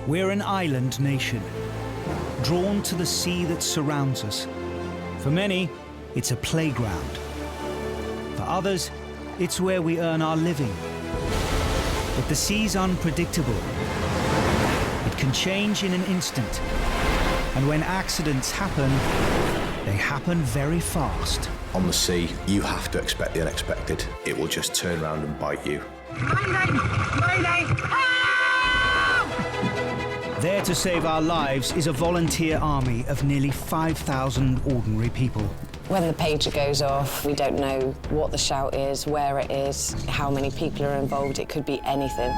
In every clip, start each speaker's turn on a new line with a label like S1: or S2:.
S1: We're an island nation, drawn to the sea that surrounds us. For many, it's a playground. For others, it's where we earn our living. But the sea's unpredictable. It can change in an instant. And when accidents happen, they happen very fast.
S2: On the sea, you have to expect the unexpected. It will just turn around and bite you.
S3: Mayday! Mayday! Help!
S1: There to save our lives is a volunteer army of nearly 5,000 ordinary people.
S4: When the pager goes off, we don't know what the shout is, where it is, how many people are involved. It could be anything.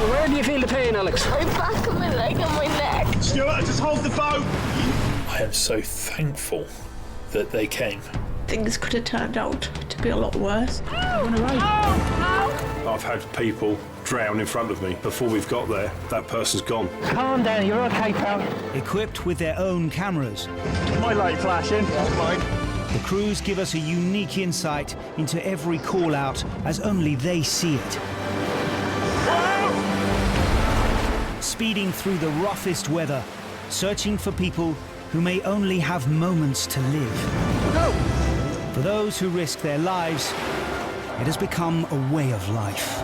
S5: Where do you feel the pain, Alex?
S6: My back and my leg and my neck.
S3: Stuart, just hold the boat!
S7: I am so thankful that they came.
S6: Things could have turned out to be a lot worse.
S8: I've had people drown in front of me. Before we've got there, that person's gone.
S5: Calm down, you're okay, pal.
S1: Equipped with their own cameras,
S3: My light flashing. That's mine.
S1: the crews give us a unique insight into every call-out as only they see it. Speeding through the roughest weather, searching for people who may only have moments to live. For those who risk their lives, it has become a way of life.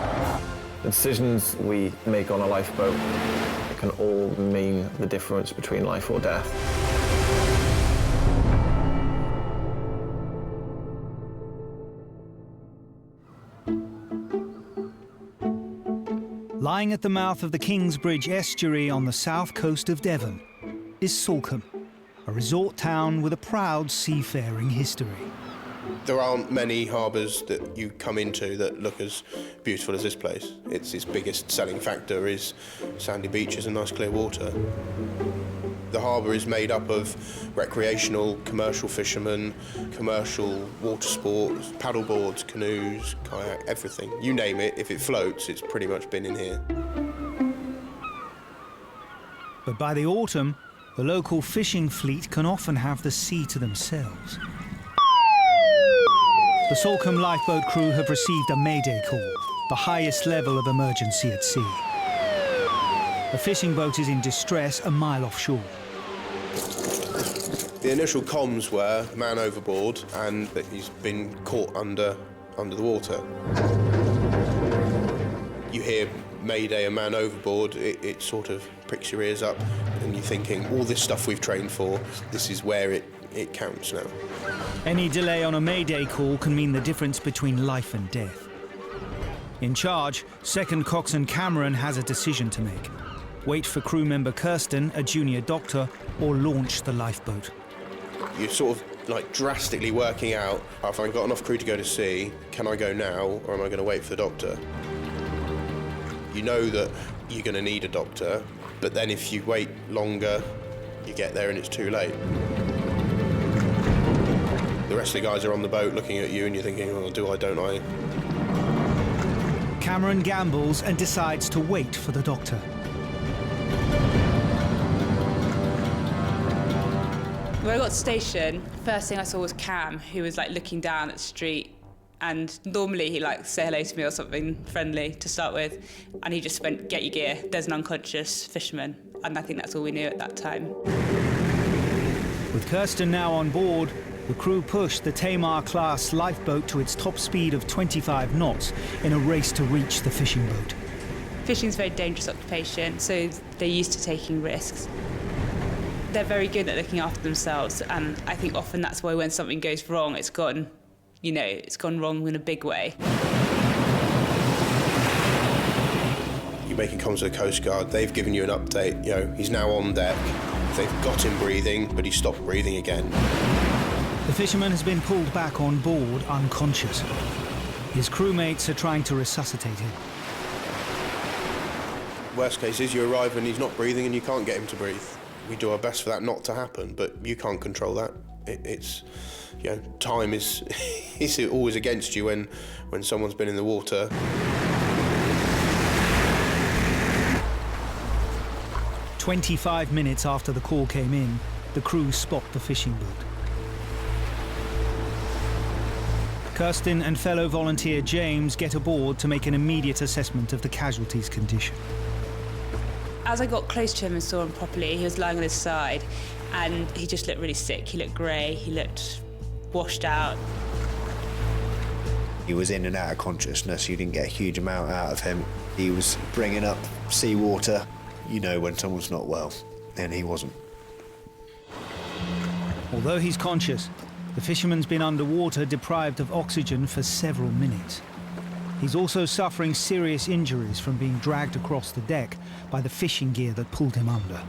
S9: The decisions we make on a lifeboat can all mean the difference between life or death.
S1: Lying at the mouth of the Kingsbridge estuary on the south coast of Devon is Salcombe, a resort town with a proud seafaring history.
S10: There aren't many harbours that you come into that look as beautiful as this place. Its biggest selling factor is sandy beaches and nice clear water. The harbour is made up of recreational, commercial fishermen, commercial water sports, paddleboards, canoes, kayak, everything. You name it, if it floats, it's pretty much been in here.
S1: But by the autumn, the local fishing fleet can often have the sea to themselves. The Salcombe lifeboat crew have received a Mayday call, the highest level of emergency at sea. A fishing boat is in distress a mile offshore.
S10: The initial comms were man overboard and that he's been caught under the water. You hear Mayday, a man overboard, it sort of pricks your ears up and you're thinking, all this stuff we've trained for, this is where it counts now.
S1: Any delay on a Mayday call can mean the difference between life and death. In charge, second coxswain Cameron has a decision to make. Wait for crew member Kirsten, a junior doctor, or launch the lifeboat.
S10: You're sort of like drastically working out, have I got enough crew to go to sea, can I go now, or am I going to wait for the doctor? You know that you're going to need a doctor, but then if you wait longer, you get there and it's too late. The rest of the guys are on the boat looking at you and you're thinking, well, do I, don't I?
S1: Cameron gambles and decides to wait for the doctor.
S11: When I got to station, first thing I saw was Cam, who was like looking down at the street, and normally he like say hello to me or something friendly to start with, and he just went, "Get your gear, there's an unconscious fisherman," and I think that's all we knew at that time.
S1: With Kirsten now on board, the crew pushed the Tamar-class lifeboat to its top speed of 25 knots in a race to reach the fishing boat.
S11: Fishing's a very dangerous occupation, so they're used to taking risks. They're very good at looking after themselves, and I think often that's why when something goes wrong, it's gone wrong in a big way.
S10: You're making comms to the Coast Guard, they've given you an update, he's now on deck, they've got him breathing, but he stopped breathing again.
S1: The fisherman has been pulled back on board unconscious. His crewmates are trying to resuscitate him.
S10: Worst case is you arrive and he's not breathing and you can't get him to breathe. We do our best for that not to happen, but you can't control that. Time is always against you when someone's been in the water. "25
S1: minutes after the call came in, the crew spot the fishing boat. Kirsten and fellow volunteer James get aboard to make an immediate assessment of the casualty's condition.
S11: As I got close to him and saw him properly, he was lying on his side and he just looked really sick. He looked grey, he looked washed out.
S12: He was in and out of consciousness. You didn't get a huge amount out of him. He was bringing up seawater. You know when someone's not well, and he wasn't.
S1: Although he's conscious, the fisherman's been underwater, deprived of oxygen for several minutes. He's also suffering serious injuries from being dragged across the deck by the fishing gear that pulled him under.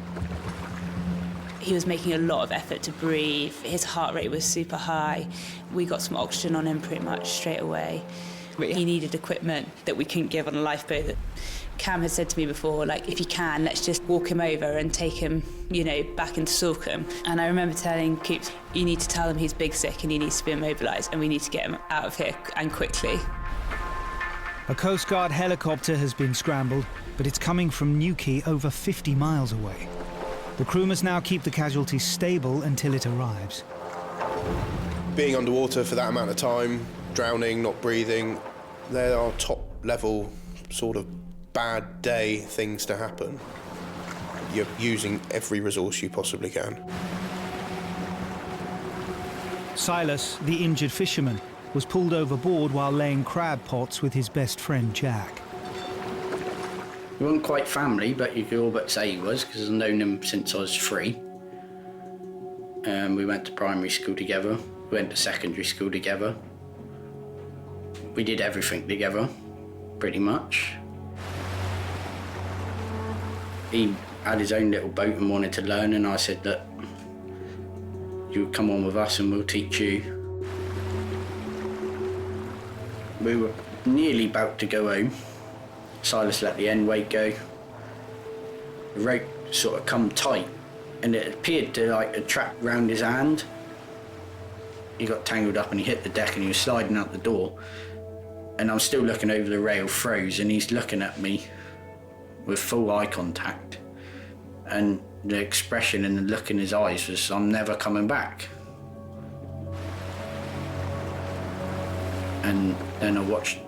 S11: He was making a lot of effort to breathe. His heart rate was super high. We got some oxygen on him pretty much straight away. He needed equipment that we couldn't give on a lifeboat. Cam had said to me before, like, if you can, let's just walk him over and take him, you know, back into Salcombe. And I remember telling Coops, you need to tell him he's big sick and he needs to be immobilised and we need to get him out of here and quickly.
S1: A Coast Guard helicopter has been scrambled, but it's coming from Newquay, over 50 miles away. The crew must now keep the casualties stable until it arrives.
S10: Being underwater for that amount of time, drowning, not breathing, there are top-level sort of bad day things to happen. You're using every resource you possibly can.
S1: Silas, the injured fisherman, was pulled overboard while laying crab pots with his best friend Jack.
S13: We weren't quite family, but you could all but say he was, because I've known him since I was 3. We went to primary school together, we went to secondary school together. We did everything together, pretty much. He had his own little boat and wanted to learn, and I said that you come on with us and we'll teach you. We were nearly about to go home. Silas let the end weight go. The rope sort of come tight and it appeared to like attract round his hand. He got tangled up and he hit the deck and he was sliding out the door. And I'm still looking over the rail, froze, and he's looking at me with full eye contact. And the expression and the look in his eyes was, I'm never coming back. And then I watched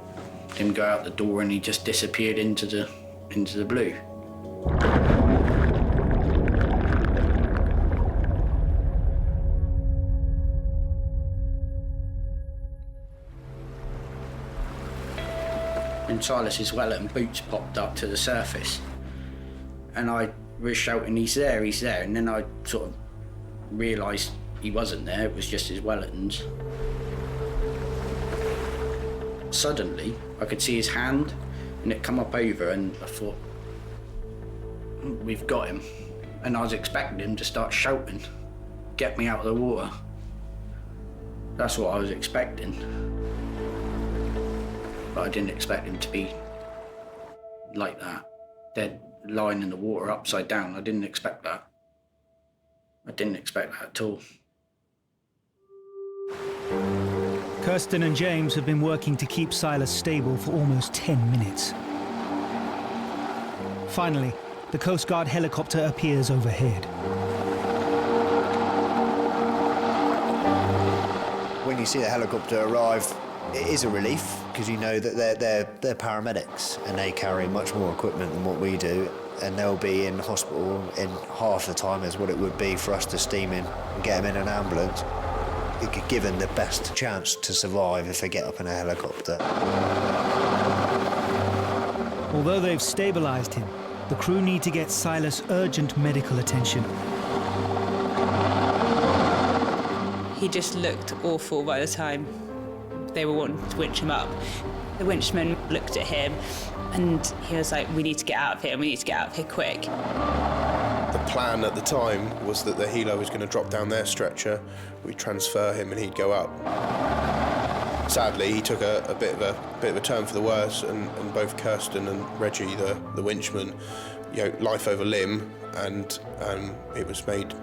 S13: him go out the door and he just disappeared into the blue. And Silas's Wellington boots popped up to the surface. And I was shouting, he's there, and then I sort of realised he wasn't there, it was just his Wellingtons. Suddenly, I could see his hand, and it come up over, and I thought, we've got him. And I was expecting him to start shouting, get me out of the water. That's what I was expecting. But I didn't expect him to be like that, dead, lying in the water upside down. I didn't expect that. I didn't expect that at all.
S1: Kirsten and James have been working to keep Silas stable for almost 10 minutes. Finally, the Coast Guard helicopter appears overhead.
S12: When you see the helicopter arrive, it is a relief, because you know that they're paramedics and they carry much more equipment than what we do, and they'll be in hospital in half the time as what it would be for us to steam in and get them in an ambulance. It could give them the best chance to survive if they get up in a helicopter.
S1: Although they've stabilised him, the crew need to get Silas urgent medical attention.
S11: He just looked awful by the time they were wanting to winch him up. The winchman looked at him and he was like, we need to get out of here, we need to get out of here quick.
S10: The plan at the time was that the helo was going to drop down their stretcher, we'd transfer him and he'd go up. Sadly, he took a bit of a turn for the worse, and both Kirsten and Reggie, the winchman, life over limb, and it was made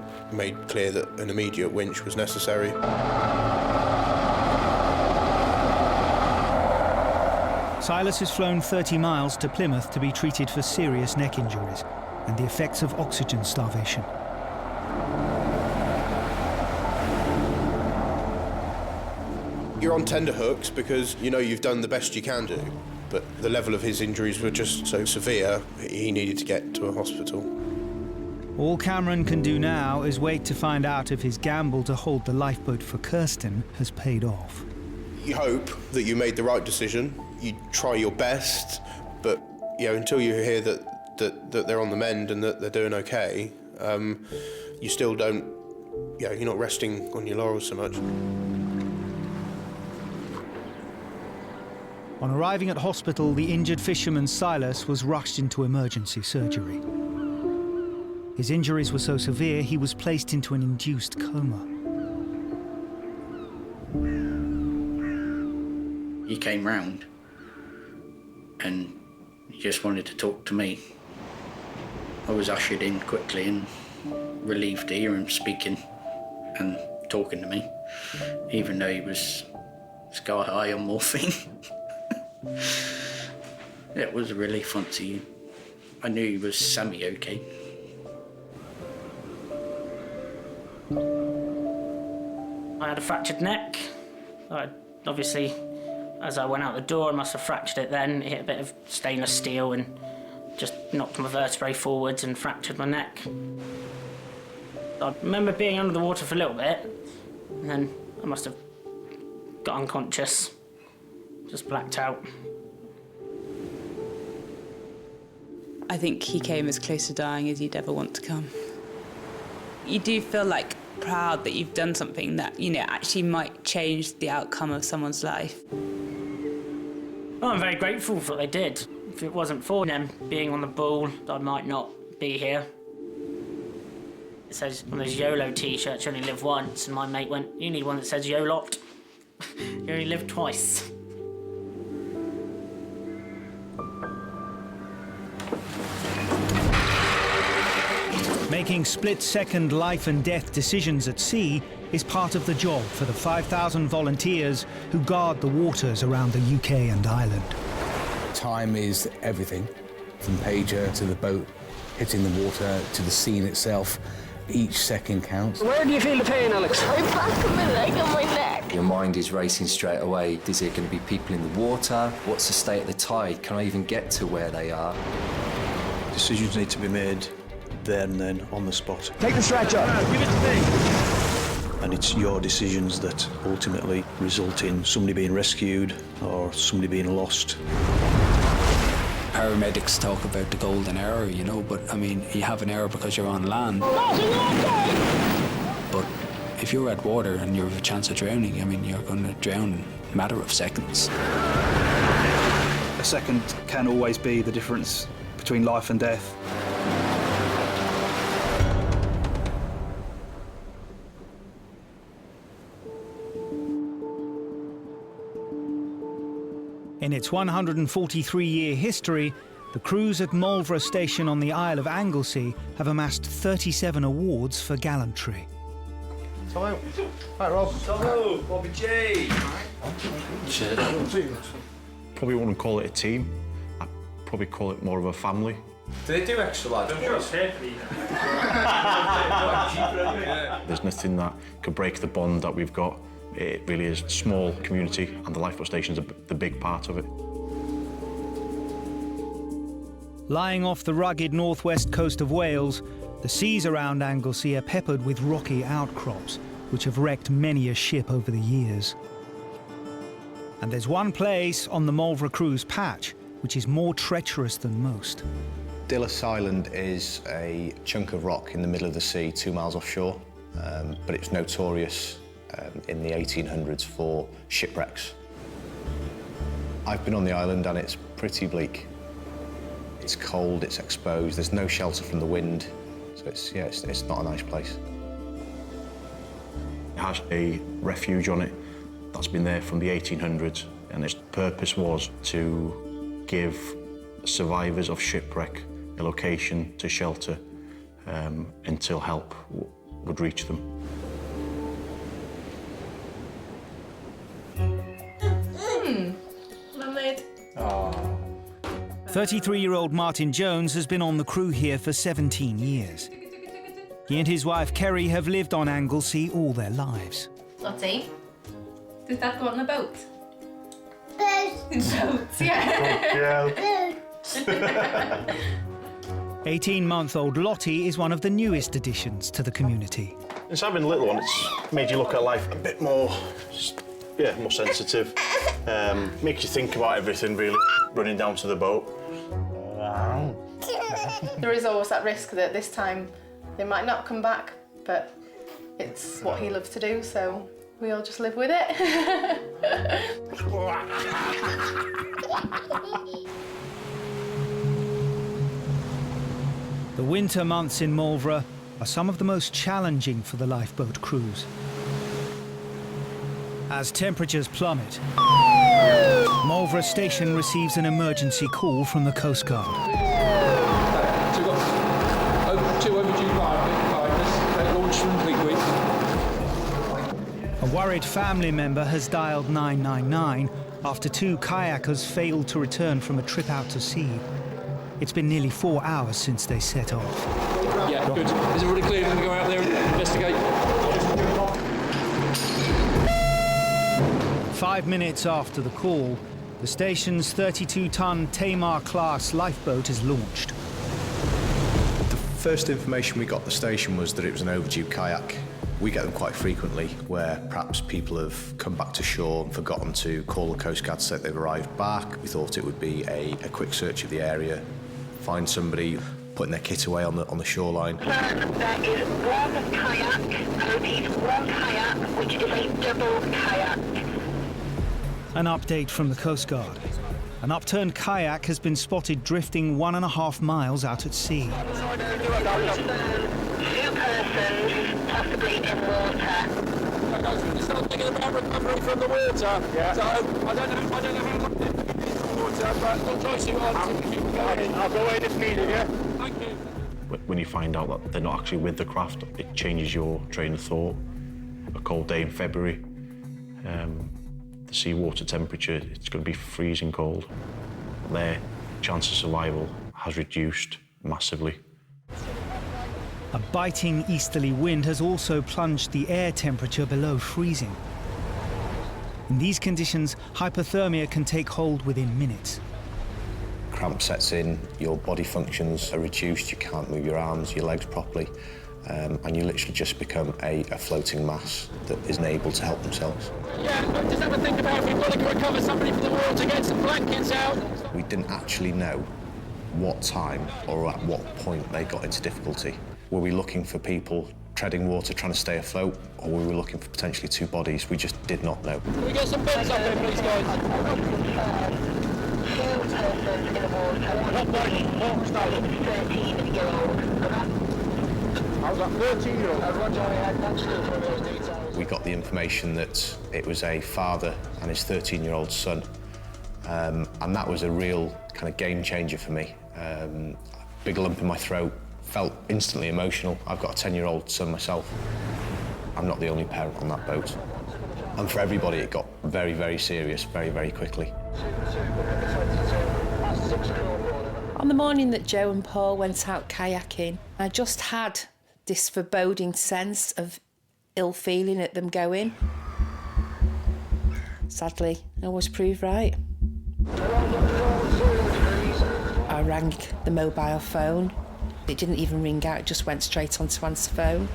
S10: clear that an immediate winch was necessary.
S1: Silas has flown 30 miles to Plymouth to be treated for serious neck injuries and the effects of oxygen starvation.
S10: You're on tenterhooks because you know you've done the best you can do, but the level of his injuries were just so severe, he needed to get to a hospital.
S1: All Cameron can do now is wait to find out if his gamble to hold the lifeboat for Kirsten has paid off.
S10: You hope that you made the right decision, you try your best, but until you hear that they're on the mend and that they're doing okay, you still don't, you're not resting on your laurels so much.
S1: On arriving at hospital, the injured fisherman Silas was rushed into emergency surgery. His injuries were so severe, he was placed into an induced coma.
S13: He came round and he just wanted to talk to me. I was ushered in quickly and relieved to hear him speaking and talking to me, even though he was sky high on morphine. It was a relief once I knew he was semi-okay.
S5: I had a fractured neck. Obviously, as I went out the door, I must have fractured it then. It hit a bit of stainless steel and just knocked my vertebrae forwards and fractured my neck. I remember being under the water for a little bit, and then I must have got unconscious, just blacked out.
S11: I think he came as close to dying as you'd ever want to come. You do feel like proud that you've done something that, actually might change the outcome of someone's life.
S5: Well, I'm very grateful for what they did. If it wasn't for them being on the ball, I might not be here. It says on those YOLO t-shirts, you only live once, and my mate went, you need one that says YOLOT. You only live twice.
S1: Making split-second life and death decisions at sea is part of the job for the 5,000 volunteers who guard the waters around the UK and Ireland.
S14: Time is everything, from pager to the boat hitting the water to the scene itself. Each second counts.
S5: Where do you feel the pain, Alex?
S6: My back of my leg and my neck.
S15: Your mind is racing straight away. Is there going to be people in the water? What's the state of the tide? Can I even get to where they are?
S16: Decisions need to be made there and then, on the spot.
S3: Take the stretcher. Give it to me.
S16: And it's your decisions that ultimately result in somebody being rescued or somebody being lost.
S17: Paramedics talk about the golden hour, but I mean, you have an hour because you're on land. But if you're at water and you have a chance of drowning, you're going to drown in a matter of seconds.
S18: A second can always be the difference between life and death.
S1: In its 143-year history, the crews at Moelfre station on the Isle of Anglesey have amassed 37 awards for gallantry.
S3: Hello. Hi, Rob. Hello, Bobby J.
S19: Probably wouldn't call it a team. I'd probably call it more of a family.
S2: Do they do extra large boys?
S19: There's nothing that could break the bond that we've got. It really is a small community, and the lifeboat station's the big part of it.
S1: Lying off the rugged northwest coast of Wales, the seas around Anglesey are peppered with rocky outcrops, which have wrecked many a ship over the years. And there's one place on the Moelfre cruise patch which is more treacherous than most.
S12: Dillis Island is a chunk of rock in the middle of the sea, 2 miles offshore, but it's notorious in the 1800s for shipwrecks. I've been on the island and it's pretty bleak. It's cold, it's exposed, there's no shelter from the wind, so it's not a nice place.
S19: It has a refuge on it that's been there from the 1800s, and its purpose was to give survivors of shipwreck a location to shelter until help would reach them.
S1: 33-year-old Martin Jones has been on the crew here for 17 years. He and his wife Kerry have lived on Anglesey all their lives.
S20: Lottie, does Dad go on the boat?
S6: Yeah.
S1: 18-month-old Lottie is one of the newest additions to the community.
S16: It's having a little one, it's made you look at life a bit more, more sensitive. Makes you think about everything, really, running down to the boat.
S6: There is always that risk that this time they might not come back, but it's what he loves to do, so we all just live with it.
S1: The winter months in Moelfre are some of the most challenging for the lifeboat crews. As temperatures plummet, Moelfre Station receives an emergency call from the Coast Guard.
S20: So we've got two overdue divers, launched from Fleetwood.
S1: A worried family member has dialed 999 after 2 kayakers failed to return from a trip out to sea. It's been nearly 4 hours since they set off.
S20: Yeah, good. Is everybody clear? Going to go out there and investigate?
S1: 5 minutes after the call, the station's 32-ton Tamar-class lifeboat is launched.
S2: The first information we got at the station was that it was an overdue kayak. We get them quite frequently, where perhaps people have come back to shore and forgotten to call the Coast Guard to say they've arrived back. We thought it would be a quick search of the area, find somebody putting their kit away on the shoreline.
S6: There is one kayak, I repeat, one kayak, which is a double kayak.
S1: An update from the Coast Guard. An upturned kayak has been spotted drifting 1.5 miles out at sea.
S6: 2 persons, possibly in water.
S20: Still thinking about recovery from the water. Yeah. So I don't know how long they've been in the water, but we'll try to see what I'll go in if needed, yeah? Thank you.
S19: When you find out that they're not actually with the craft, it changes your train of thought. A cold day in February, the seawater temperature, it's going to be freezing cold. Their chance of survival has reduced massively.
S1: A biting easterly wind has also plunged the air temperature below freezing. In these conditions, hypothermia can take hold within minutes.
S2: Cramp sets in, your body functions are reduced, you can't move your arms, your legs properly, and you literally just become a floating mass that isn't able to help themselves.
S20: Yeah, just have a think about if we've got to recover somebody from the water, get some blankets out.
S2: We didn't actually know what time or at what point they got into difficulty. Were we looking for people treading water, trying to stay afloat, or were we looking for potentially 2 bodies? We just did not know.
S20: Can we get some beds up here, please, guys?
S6: 2 persons in the water, 13-year-old.
S20: How's that 13-year-old?
S2: We got the information that it was a father and his 13-year-old son, and that was a real kind of game changer for me. Big lump in my throat, felt instantly emotional. I've got a 10-year-old son myself. I'm not the only parent on that boat. And for everybody, it got very, very serious, very, very quickly.
S21: On the morning that Joe and Paul went out kayaking, I just had this foreboding sense of ill feeling at them going. Sadly, I was proved right. I rang the mobile phone. It didn't even ring out, it just went straight onto answer phone.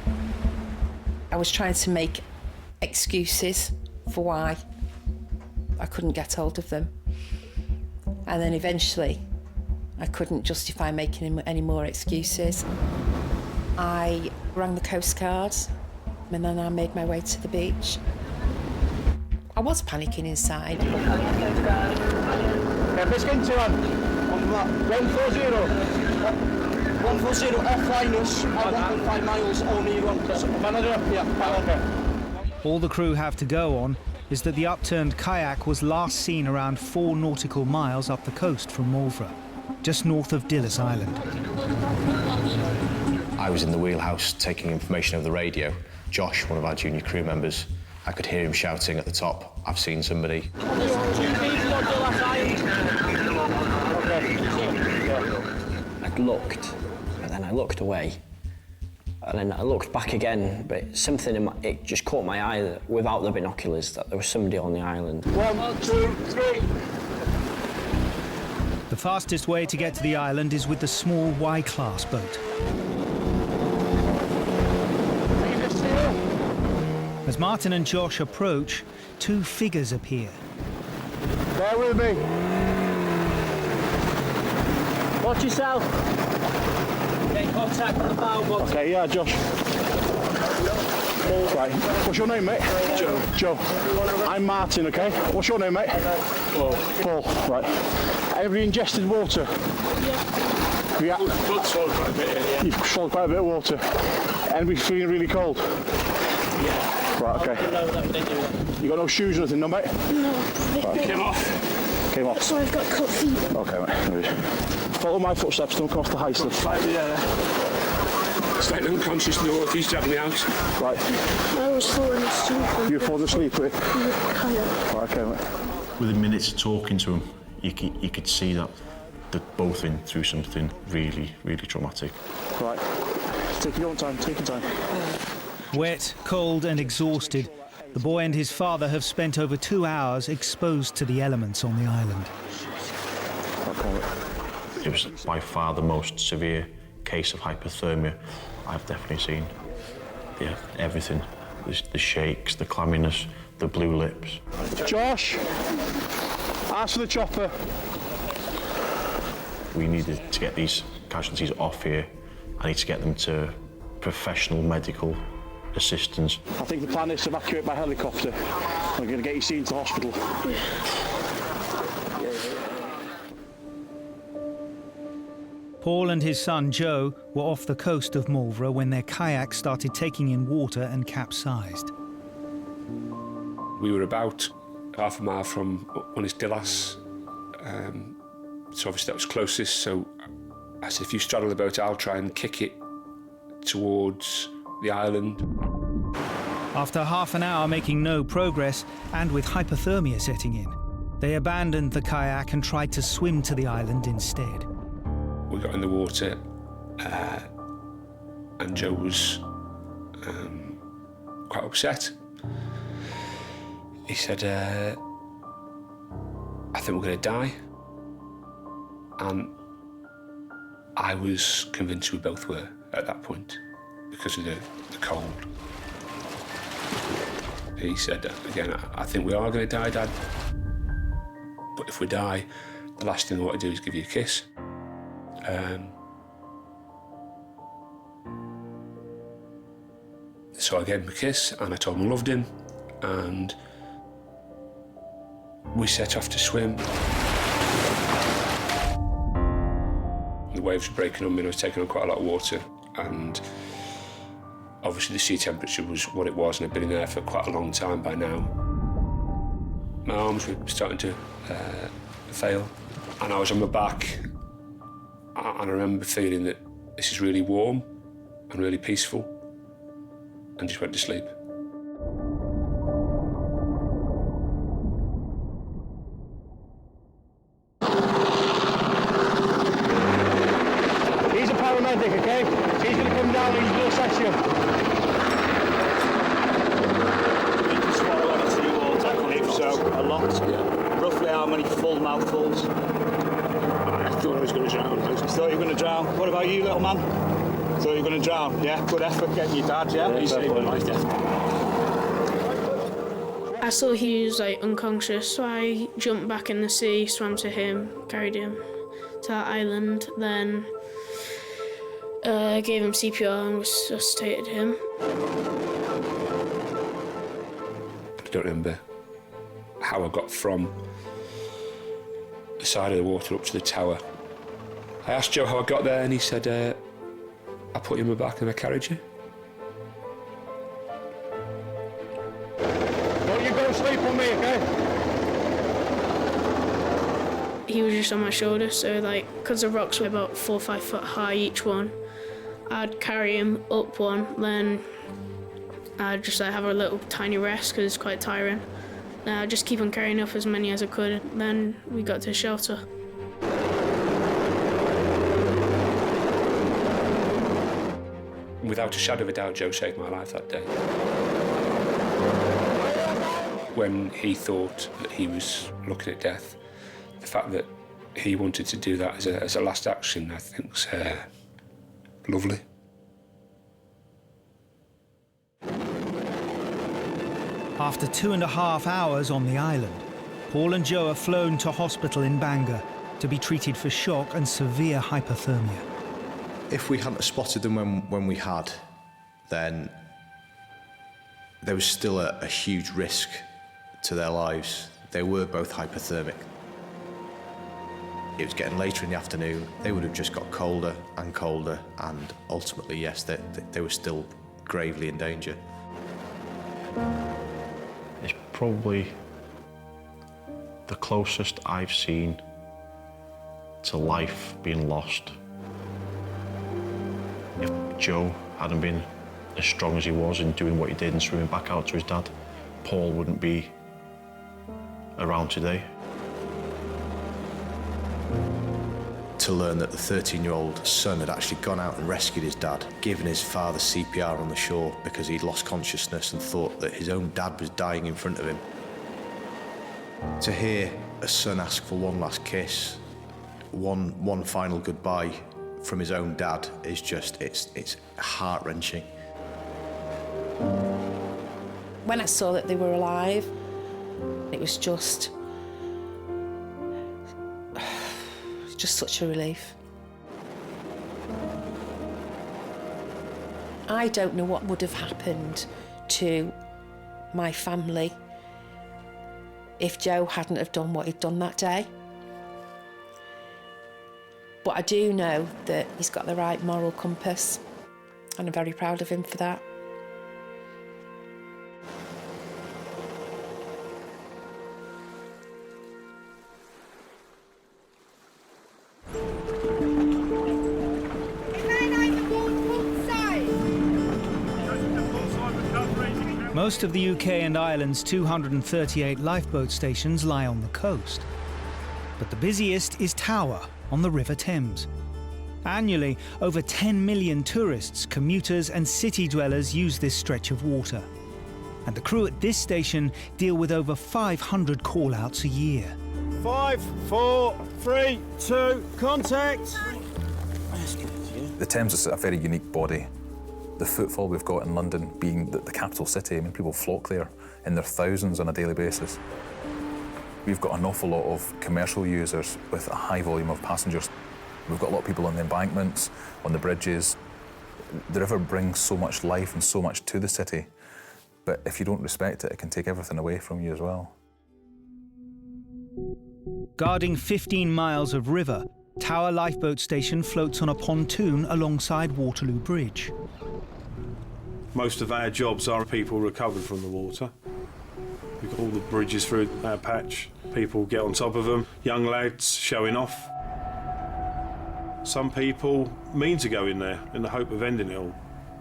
S21: I was trying to make excuses for why I couldn't get hold of them. And then eventually, I couldn't justify making any more excuses. I rang the Coast Guard, and then I made my way to the beach. I was panicking inside.
S20: Biscuit 2 on that. 140. 140 F-minus at 1.5 miles only run. Manager? Yeah, okay.
S1: All the crew have to go on is that the upturned kayak was last seen around 4 nautical miles up the coast from Moelfre, just north of Dillis Island.
S2: I was in the wheelhouse taking information over the radio. Josh, one of our junior crew members, I could hear him shouting at the top, "I've seen somebody."
S22: I'd looked, and then I looked away, and then I looked back again, but something it just caught my eye that without the binoculars that there was somebody on the island.
S20: 1, 2, 3.
S1: fastest way to get to the island is with the small Y-class boat. As Martin and Josh approach, two figures appear.
S20: Bear with me. Watch yourself. Get contact with the bow, box. Okay, yeah, Josh. Right. What's your name, mate? Joe. Joe. I'm Martin, okay? What's your name, mate? Paul. Paul, right. Have you ingested water? Yeah. Yeah. I've swallowed quite a bit, yeah. You've swallowed quite a bit of water. And we're feeling really cold? Yeah. Right, okay. No, you got no shoes or nothing, no, mate?
S4: No.
S20: Right. Came off? Came off.
S4: So I've got cold feet.
S20: Okay, mate. Follow my footsteps, don't come off the high stuff. Right, yeah. Slightly unconscious in the water, he's dragging me out. Right.
S4: I was falling asleep.
S20: You were falling asleep with it?
S4: Yeah.
S20: Right, okay, mate.
S19: Within minutes of talking to him, you could see that they'd both been through something really, really traumatic.
S20: Right. Take your own time, take your time.
S1: Wet, cold and exhausted, the boy and his father have spent over 2 hours exposed to the elements on the island.
S19: Okay. It was by far the most severe case of hypothermia I've definitely seen. Yeah, everything. The shakes, the clamminess, the blue lips.
S20: Josh, ask for the chopper.
S19: We needed to get these casualties off here. I need to get them to professional medical assistance.
S20: I think the plan is to evacuate by helicopter. We're going to get you seen to hospital.
S1: Paul and his son Joe were off the coast of Moelfre when their kayak started taking in water and capsized.
S7: We were about half a mile from Anglesey, so obviously that was closest, so I said, if you straddle the boat, I'll try and kick it towards the island.
S1: After half an hour making no progress, and with hypothermia setting in, they abandoned the kayak and tried to swim to the island instead.
S7: We got in the water, and Joe was quite upset. He said, I think we're going to die. And I was convinced we both were at that point because of the cold. He said, again, I think we are going to die, Dad. But if we die, the last thing I want to do is give you a kiss. So I gave him a kiss and I told him I loved him, and we set off to swim. The waves were breaking on me and I was taking on quite a lot of water, and obviously the sea temperature was what it was, and I'd been in there for quite a long time by now. My arms were starting to fail, and I was on my back, and I remember feeling that this is really warm and really peaceful, and just went to sleep.
S20: He's a paramedic, okay? He's going to come down and he's going to assess you.
S16: You can swallow on a seawater, if so, a lot. Yeah. Roughly how many full mouthfuls? I thought I was going to drown. You thought you were going to drown? What about you, little man? Thought you were going to drown? Yeah, good effort getting your dad, yeah?
S7: He saved my life,
S4: I saw he was like unconscious, so I jumped back in the sea, swam to him, carried him to that island, then gave him CPR and resuscitated him.
S7: I don't remember how I got from the side of the water up to the tower. I asked Joe how I got there and he said, I put you in my back and I carried you.
S20: Don't you go to sleep on me, okay?
S4: He was just on my shoulder, so like, because the rocks were about 4 or 5 foot high each one, I'd carry him up one, then I'd just like have a little tiny rest because it's quite tiring. Then I'd just keep on carrying up as many as I could, then we got to shelter.
S7: Without a shadow of a doubt, Joe saved my life that day. When he thought that he was looking at death, the fact that he wanted to do that as a last action, I think was lovely.
S1: After 2.5 hours on the island, Paul and Joe are flown to hospital in Bangor to be treated for shock and severe hypothermia.
S2: If we hadn't spotted them when we had, then there was still a huge risk to their lives. They were both hypothermic. It was getting later in the afternoon. They would have just got colder and colder, and ultimately, yes, they were still gravely in danger.
S19: It's probably the closest I've seen to life being lost. If Joe hadn't been as strong as he was in doing what he did and swimming back out to his dad, Paul wouldn't be around today.
S2: To learn that the 13-year-old son had actually gone out and rescued his dad, given his father CPR on the shore because he'd lost consciousness and thought that his own dad was dying in front of him. To hear a son ask for one last kiss, one final goodbye from his own dad is just, it's heart-wrenching.
S21: When I saw that they were alive, it was just such a relief. I don't know what would have happened to my family if Joe hadn't have done what he'd done that day. But I do know that he's got the right moral compass, and I'm very proud of him for that.
S1: Most of the UK and Ireland's 238 lifeboat stations lie on the coast. But the busiest is Tower on the River Thames. Annually, over 10 million tourists, commuters and city dwellers use this stretch of water. And the crew at this station deal with over 500 call-outs a year.
S16: 5, 4, 3, 2, contact!
S8: The Thames is a very unique body. The footfall we've got in London being the capital city, I mean, people flock there in their thousands on a daily basis. We've got an awful lot of commercial users with a high volume of passengers. We've got a lot of people on the embankments, on the bridges. The river brings so much life and so much to the city, but if you don't respect it, it can take everything away from you as well.
S1: Guarding 15 miles of river, Tower Lifeboat Station floats on a pontoon alongside Waterloo Bridge.
S9: Most of our jobs are people recovered from the water. We've got all the bridges through our patch. People get on top of them, young lads showing off. Some people mean to go in there in the hope of ending it all.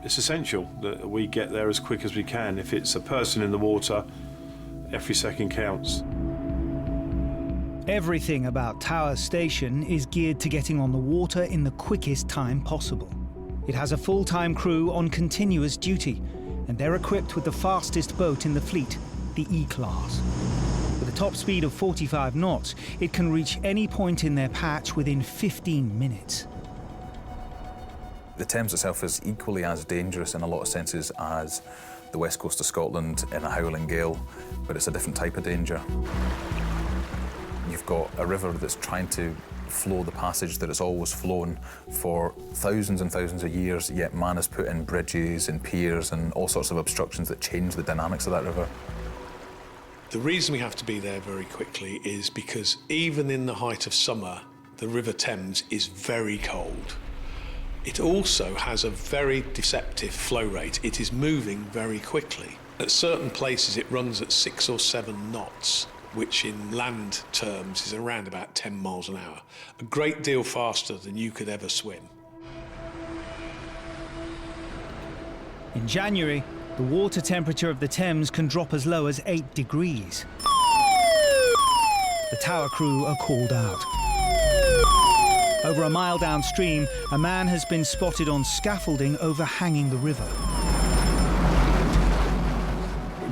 S9: It's essential that we get there as quick as we can. If it's a person in the water, every second counts.
S1: Everything about Tower Station is geared to getting on the water in the quickest time possible. It has a full-time crew on continuous duty, and they're equipped with the fastest boat in the fleet, the E-Class. With a top speed of 45 knots, it can reach any point in their patch within 15 minutes.
S8: The Thames itself is equally as dangerous in a lot of senses as the west coast of Scotland in a howling gale, but it's a different type of danger. You've got a river that's trying to flow the passage that it's always flown for thousands and thousands of years, yet man has put in bridges and piers and all sorts of obstructions that change the dynamics of that river.
S23: The reason we have to be there very quickly is because even in the height of summer, the River Thames is very cold. It also has a very deceptive flow rate. It is moving very quickly. At certain places it runs at 6 or 7 knots, which in land terms is around about 10 miles an hour. A great deal faster than you could ever swim.
S1: In January, the water temperature of the Thames can drop as low as 8 degrees. The tower crew are called out. Over a mile downstream, a man has been spotted on scaffolding overhanging the river.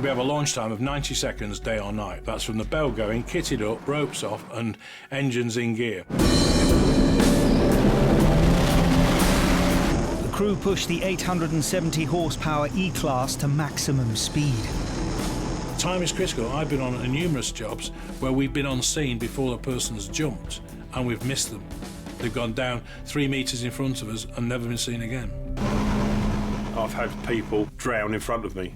S10: we have a launch time of 90 seconds, day or night. That's from the bell going, kitted up, ropes off, and engines in gear.
S1: The crew pushed the 870 horsepower E-Class to maximum speed.
S10: Time is critical. I've been on numerous jobs where we've been on scene before the person's jumped, and we've missed them. They've gone down 3 metres in front of us and never been seen again.
S9: I've had people drown in front of me,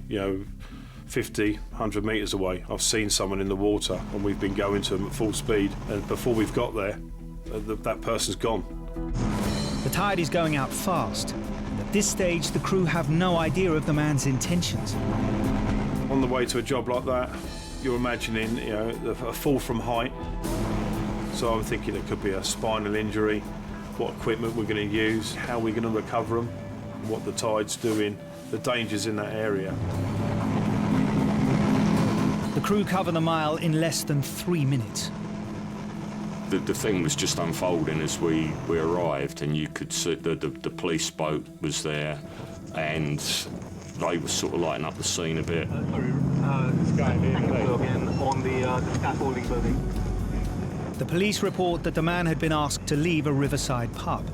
S9: 50, 100 metres away. I've seen someone in the water and we've been going to them at full speed, and before we've got there, that person's gone.
S1: The tide is going out fast, and at this stage the crew have no idea of the man's intentions.
S9: On the way to a job like that, you're imagining, a fall from height. So I'm thinking it could be a spinal injury, what equipment we're going to use, how we're going to recover them, what the tide's doing, the dangers in that area.
S1: The crew cover the mile in less than 3 minutes.
S11: The thing was just unfolding as we arrived, and you could see the police boat was there, and they were sort of lighting up the scene a bit.
S16: This guy again on the scaffolding building.
S1: The police report that the man had been asked to leave a riverside pub.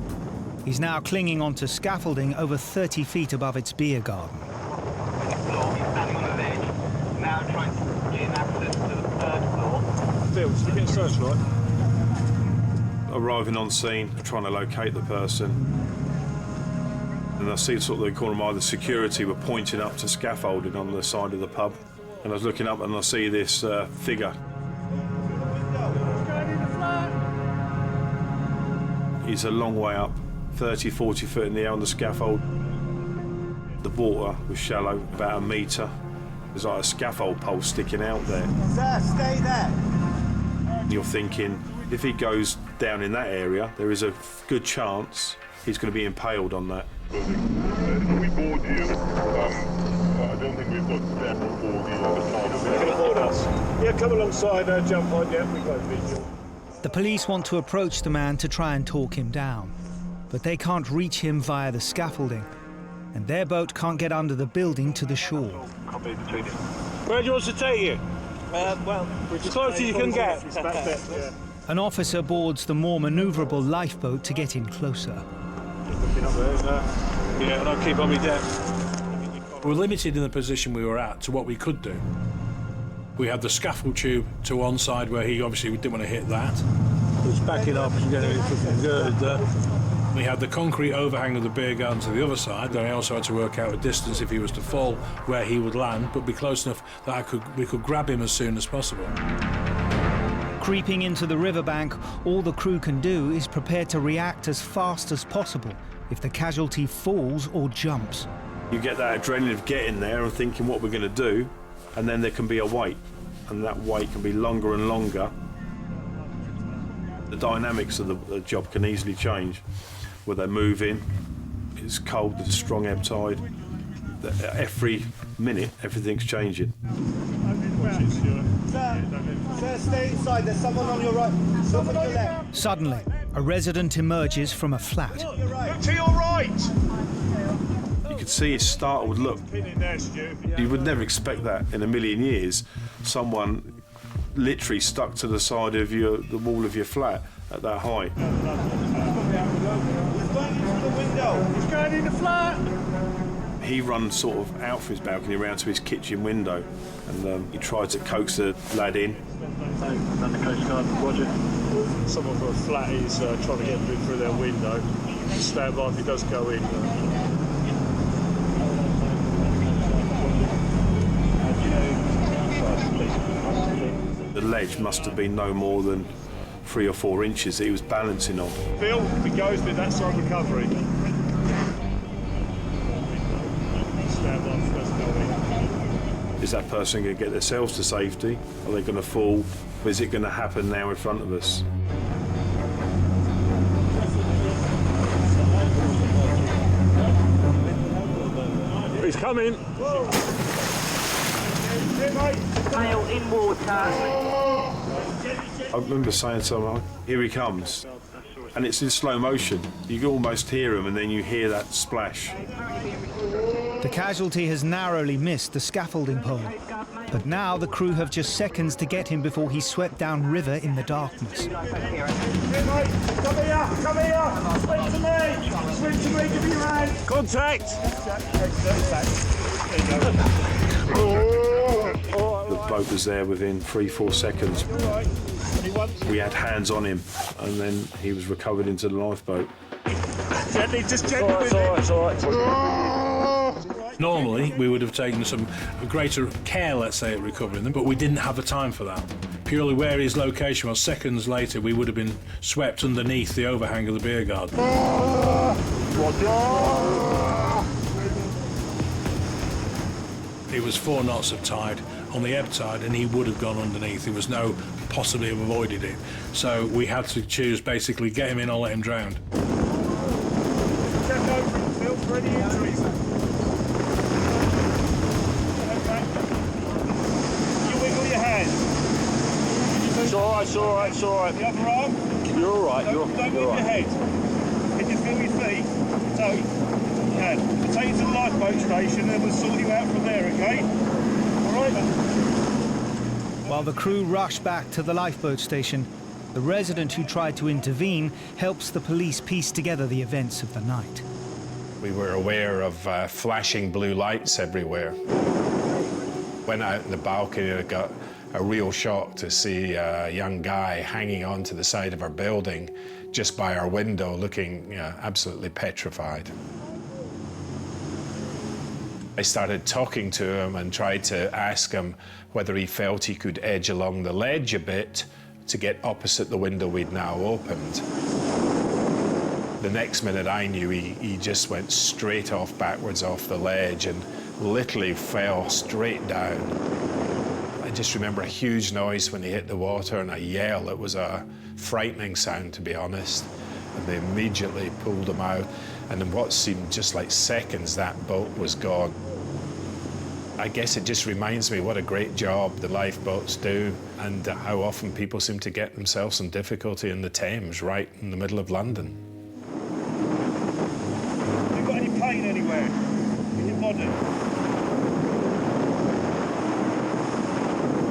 S1: He's now clinging onto scaffolding over 30 feet above its beer garden.
S16: Standing on the ledge, now trying to gain access to the 3rd floor.
S9: Bill, did you get a search light? Arriving on scene, trying to locate the person. And I see sort of the corner of my eye, the security were pointing up to scaffolding on the side of the pub. And I was looking up and I see this figure. He's a long way up, 30, 40 foot in the air on the scaffold. The water was shallow, about 1 metre. There's like a scaffold pole sticking out there.
S16: Sir, stay there.
S9: You're thinking, if he goes down in that area, there is a good chance he's going to be impaled on that.
S13: We board you. I don't think we've got step for the side of
S16: You can board us. Yeah, come alongside, jump on, yeah, we got video.
S1: The police want to approach the man to try and talk him down, but they can't reach him via the scaffolding, and their boat can't get under the building to the shore.
S16: Where do you want to take you? Well, as close as you can get.
S1: An officer boards the more manoeuvrable lifeboat to get in closer.
S16: Yeah, and I'll keep on my deck.
S10: We're limited in the position we were at to what we could do. We had the scaffold tube to one side where he obviously didn't want to hit that.
S16: It's backing up and getting fucking good.
S10: We had the concrete overhang of the beer garden to the other side. Then I also had to work out a distance if he was to fall where he would land, but be close enough that we could grab him as soon as possible.
S1: Creeping into the riverbank, all the crew can do is prepare to react as fast as possible if the casualty falls or jumps.
S9: You get that adrenaline of getting there and thinking what we're going to do, and then there can be a wait, and that wait can be longer and longer. The dynamics of the job can easily change, where they're moving, it's cold, there's a strong ebb tide. Every minute, everything's changing.
S16: Sir, stay inside, there's someone on your right, someone on your left.
S1: Suddenly, a resident emerges from a flat.
S16: Look to your right!
S9: You could see his startled look. You would never expect that in a million years. Someone literally stuck to the side of the wall of your flat at that height.
S16: He's going in the flat!
S9: He runs sort of out from his balcony around to his kitchen window, and he tried to coax the lad in.
S16: And the Coast Guard, Roger. Someone from a flat is trying to get through their window. Stand by if he does go in.
S9: The ledge must have been no more than 3 or 4 inches that he was balancing on.
S16: Phil, if he goes with that side recovery. Stand by if he does go in.
S9: Is that person going to get themselves to safety? Are they going to fall? Or is it going to happen now in front of us?
S16: He's coming. Male in water.
S9: I remember saying to him, here he comes. and it's in slow motion. You can almost hear them, and then you hear that splash.
S1: The casualty has narrowly missed the scaffolding pole, but now the crew have just seconds to get him before he's swept downriver in the darkness.
S20: Come here! Come here! Swim to me! Swim to me, give me your hand! Contact!
S9: The boat was there within 3-4 seconds. We had hands on him, and then he was recovered into the lifeboat.
S20: Gently, just gently with it. It's all right.
S10: Normally, we would have taken some greater care, let's say, at recovering them, but we didn't have the time for that. Purely where his location was, seconds later, we would have been swept underneath the overhang of the beer garden. It was 4 knots of tide on the ebb tide, and he would have gone underneath. There was no possibly have avoided it. So we had to choose, basically, get him in or let him drown.
S20: Check over and feel for any injuries. Okay. You wiggle your hand.
S16: It's all right, it's all right, it's all right.
S20: The other arm.
S16: You're all right,
S20: Don't move your head. Can you feel your feet? Toes? You can. We'll take you to the lifeboat station and we'll sort you out from there, okay? All right?
S1: While the crew rush back to the lifeboat station, the resident who tried to intervene helps the police piece together the events of the night.
S5: We were aware of flashing blue lights everywhere. Went out in the balcony and got a real shock to see a young guy hanging onto the side of our building just by our window, looking absolutely petrified. I started talking to him and tried to ask him whether he felt he could edge along the ledge a bit to get opposite the window we'd now opened. The next minute I knew he just went straight off backwards off the ledge and literally fell straight down. I just remember a huge noise when he hit the water and a yell. It was a frightening sound, to be honest. And they immediately pulled him out, and in what seemed just like seconds, that boat was gone. I guess it just reminds me what a great job the lifeboats do and how often people seem to get themselves in difficulty in the Thames, right in the middle of London.
S20: Have you got any pain anywhere in your body?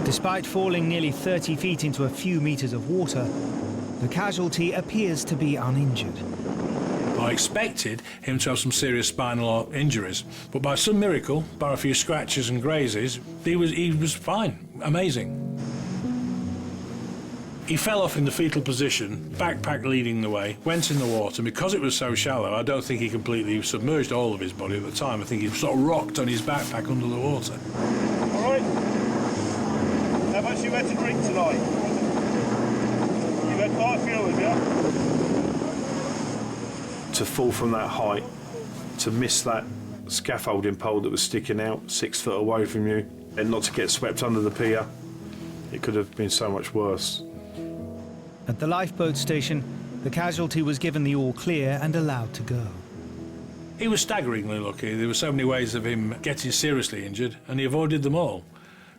S1: Despite falling nearly 30 feet into a few meters of water, the casualty appears to be uninjured.
S10: I expected him to have some serious spinal injuries, but by some miracle, by a few scratches and grazes, he was fine. Amazing. He fell off in the fetal position, backpack leading the way, went in the water, and because it was so shallow, I don't think he completely submerged all of his body at the time. I think he sort of rocked on his backpack under the water.
S20: All right. How much you had to drink tonight? You had quite a few of you?
S9: To fall from that height, to miss that scaffolding pole that was sticking out 6 foot away from you, and not to get swept under the pier, it could have been so much worse.
S1: At the lifeboat station, the casualty was given the all clear and allowed to go.
S10: He was staggeringly lucky. There were so many ways of him getting seriously injured, and he avoided them all,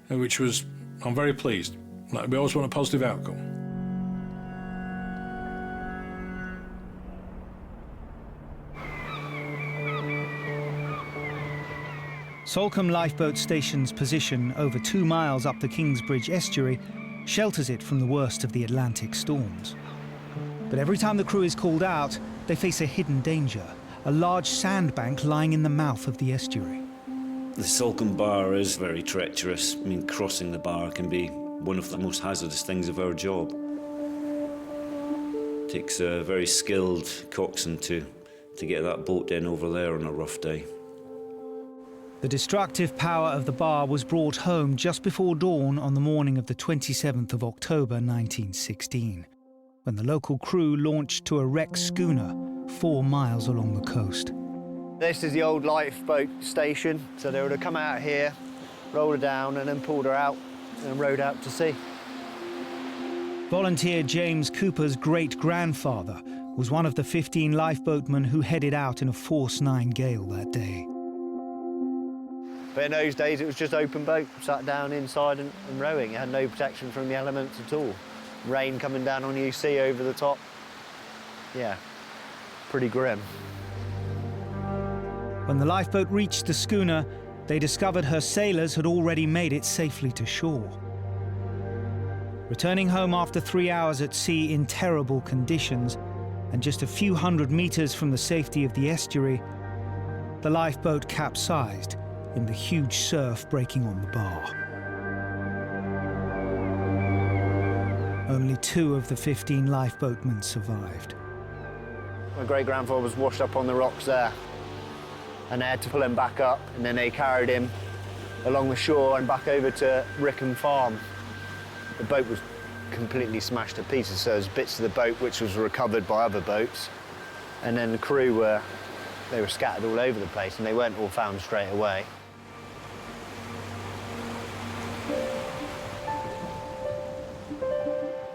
S10: which was, I'm very pleased. Like, we always want a positive outcome.
S1: Salcombe Lifeboat Station's position over 2 miles up the Kingsbridge estuary shelters it from the worst of the Atlantic storms. But every time the crew is called out, they face a hidden danger, a large sandbank lying in the mouth of the estuary.
S14: The Salcombe bar is very treacherous. I mean, crossing the bar can be one of the most hazardous things of our job. It takes a very skilled coxswain to get that boat in over there on a rough day.
S1: The destructive power of the bar was brought home just before dawn on the morning of the 27th of October 1916, when the local crew launched to a wrecked schooner 4 miles along the coast.
S12: This is the old lifeboat station, so they would have come out here, rolled her down and then pulled her out and rowed out to sea.
S1: Volunteer James Cooper's great-grandfather was one of the 15 lifeboatmen who headed out in a force 9 gale that day.
S12: But in those days, it was just open boat, sat down inside and rowing. It had no protection from the elements at all. Rain coming down on you, sea over the top. yeah, pretty grim.
S1: When the lifeboat reached the schooner, they discovered her sailors had already made it safely to shore. Returning home after 3 hours at sea in terrible conditions, and just a few hundred meters from the safety of the estuary, the lifeboat capsized in the huge surf breaking on the bar. Only 2 of the 15 lifeboatmen survived.
S12: My great-grandfather was washed up on the rocks there, and they had to pull him back up, and then they carried him along the shore and back over to Rickham Farm. The boat was completely smashed to pieces, so there's bits of the boat which was recovered by other boats, and then the crew were scattered all over the place, and they weren't all found straight away.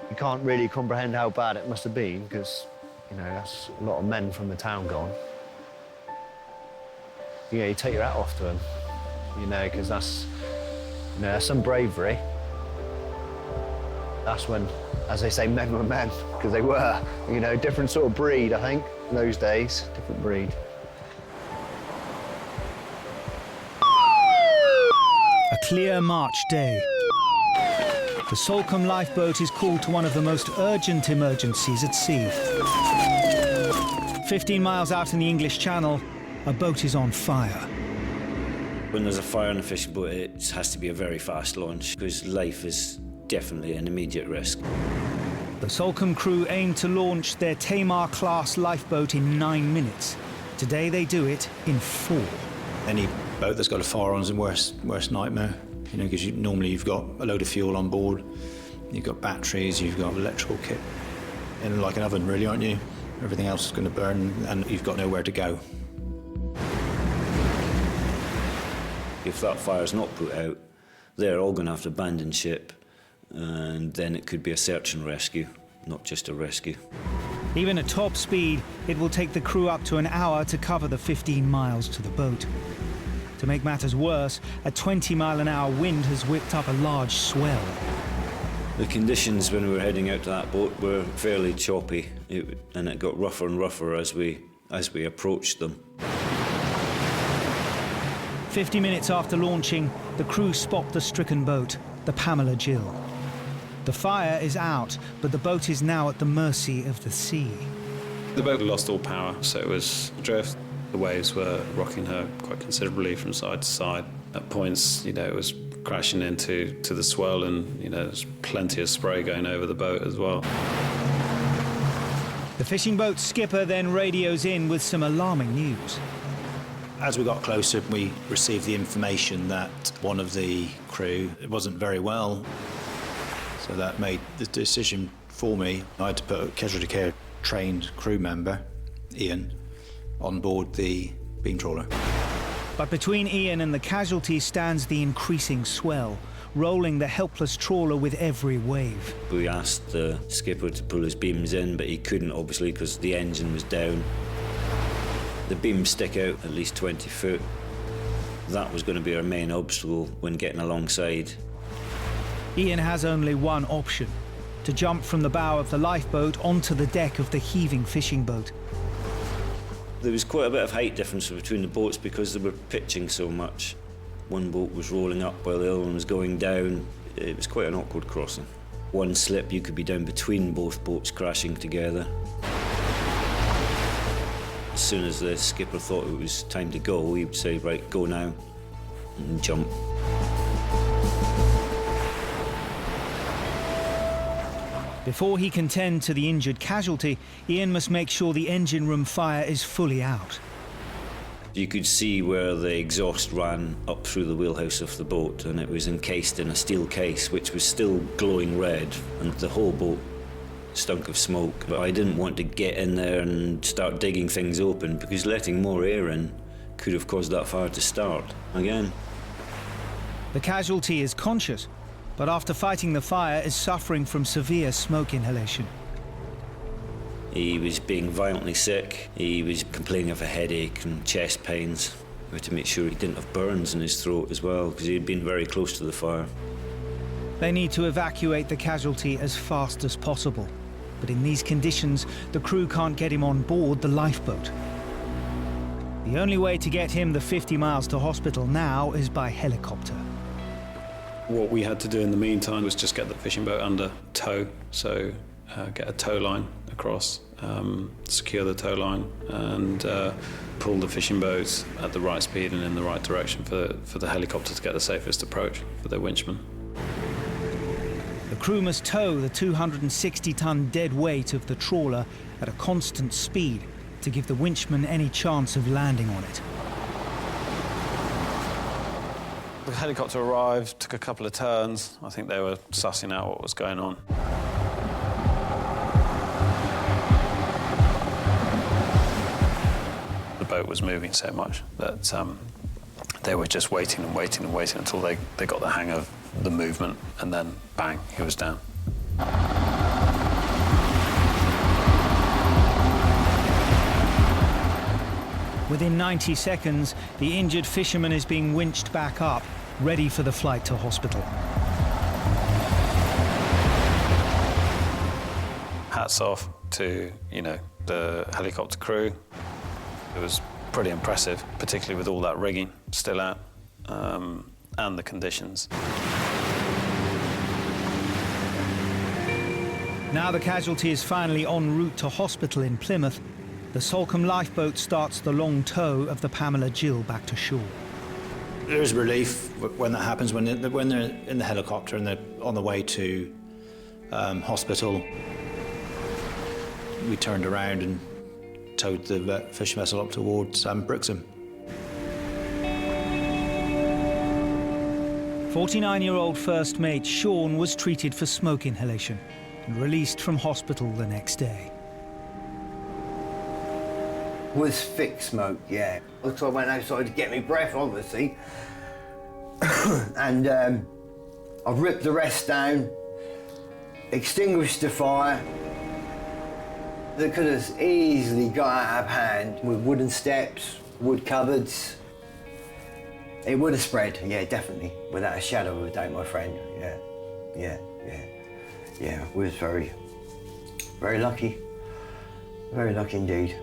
S12: You can't really comprehend how bad it must have been, because, you know, that's a lot of men from the town gone. Yeah, you take your hat off to them, you know, because that's some bravery. That's when, as they say, men were men, because they were, you know, different sort of breed, I think, in those days, different breed.
S1: A clear March day. The Salcombe lifeboat is called to one of the most urgent emergencies at sea. 15 miles out in the English Channel, a boat is on fire.
S14: When there's a fire in a fishing boat, it has to be a very fast launch, because life is definitely an immediate risk.
S1: The Salcombe crew aim to launch their Tamar-class lifeboat in 9 minutes. Today they do it in 4.
S15: Any boat that's got a fire on is a worst nightmare, you know, because normally you've got a load of fuel on board, you've got batteries, you've got electrical kit, and like an oven really, aren't you? Everything else is going to burn and you've got nowhere to go.
S14: If that fire's not put out, they're all going to have to abandon ship, and then it could be a search and rescue, not just a rescue.
S1: Even at top speed, it will take the crew up to an hour to cover the 15 miles to the boat. To make matters worse, a 20-mile-an-hour wind has whipped up a large swell.
S14: The conditions when we were heading out to that boat were fairly choppy, and it got rougher and rougher as we approached them.
S1: 50 minutes after launching, the crew spot the stricken boat, the Pamela Jill. The fire is out, but the boat is now at the mercy of the sea.
S17: The boat lost all power, so it was adrift. The waves were rocking her quite considerably from side to side. At points, you know, it was crashing into the swell, and, you know, there's plenty of spray going over the boat as well.
S1: The fishing boat's skipper then radios in with some alarming news.
S15: As we got closer, we received the information that one of the crew wasn't very well. So that made the decision for me. I had to put a casualty care trained crew member, Ian, on board the beam trawler.
S1: But between Ian and the casualty stands the increasing swell, rolling the helpless trawler with every wave.
S14: We asked the skipper to pull his beams in, but he couldn't, obviously, because the engine was down. The beams stick out at least 20 foot. That was going to be our main obstacle when getting alongside.
S1: Ian has only one option: to jump from the bow of the lifeboat onto the deck of the heaving fishing boat.
S14: There was quite a bit of height difference between the boats because they were pitching so much. One boat was rolling up while the other one was going down. It was quite an awkward crossing. One slip, you could be down between both boats crashing together. As soon as the skipper thought it was time to go, he would say, right, go now, and jump.
S1: Before he can tend to the injured casualty, Ian must make sure the engine room fire is fully out.
S14: You could see where the exhaust ran up through the wheelhouse of the boat, and it was encased in a steel case which was still glowing red, and the whole boat stunk of smoke. But I didn't want to get in there and start digging things open, because letting more air in could have caused that fire to start again.
S1: The casualty is conscious, but after fighting the fire is suffering from severe smoke inhalation.
S14: He was being violently sick. He was complaining of a headache and chest pains. We had to make sure he didn't have burns in his throat as well, because he had been very close to the fire.
S1: They need to evacuate the casualty as fast as possible. But in these conditions, the crew can't get him on board the lifeboat. The only way to get him the 50 miles to hospital now is by helicopter.
S17: What we had to do in the meantime was just get the fishing boat under tow, so get a tow line across, secure the tow line, and pull the fishing boat at the right speed and in the right direction for the helicopter to get the safest approach for the winchman.
S1: The crew must tow the 260-ton dead weight of the trawler at a constant speed to give the winchman any chance of landing on it.
S17: The helicopter arrived, took a couple of turns. I think they were sussing out what was going on. The boat was moving so much that they were just waiting and waiting and waiting until they got the hang of the movement, and then bang, he was down.
S1: Within 90 seconds, the injured fisherman is being winched back up, ready for the flight to hospital.
S17: Hats off to, the helicopter crew. It was pretty impressive, particularly with all that rigging still out, and the conditions.
S1: Now the casualty is finally en route to hospital in Plymouth. The Salcombe lifeboat starts the long tow of the Pamela Jill back to shore.
S15: There is relief when that happens, when they're in the helicopter and they're on the way to hospital. We turned around and towed the fishing vessel up towards Brixham.
S1: 49-year-old first mate Sean was treated for smoke inhalation and released from hospital the next day.
S3: Was thick smoke, yeah. So I went outside to get me breath, obviously. And I ripped the rest down, extinguished the fire. They could have easily got out of hand with wooden steps, wood cupboards. It would have spread, yeah, definitely, without a shadow of a doubt, my friend. Yeah, we was very, very lucky. Very lucky indeed.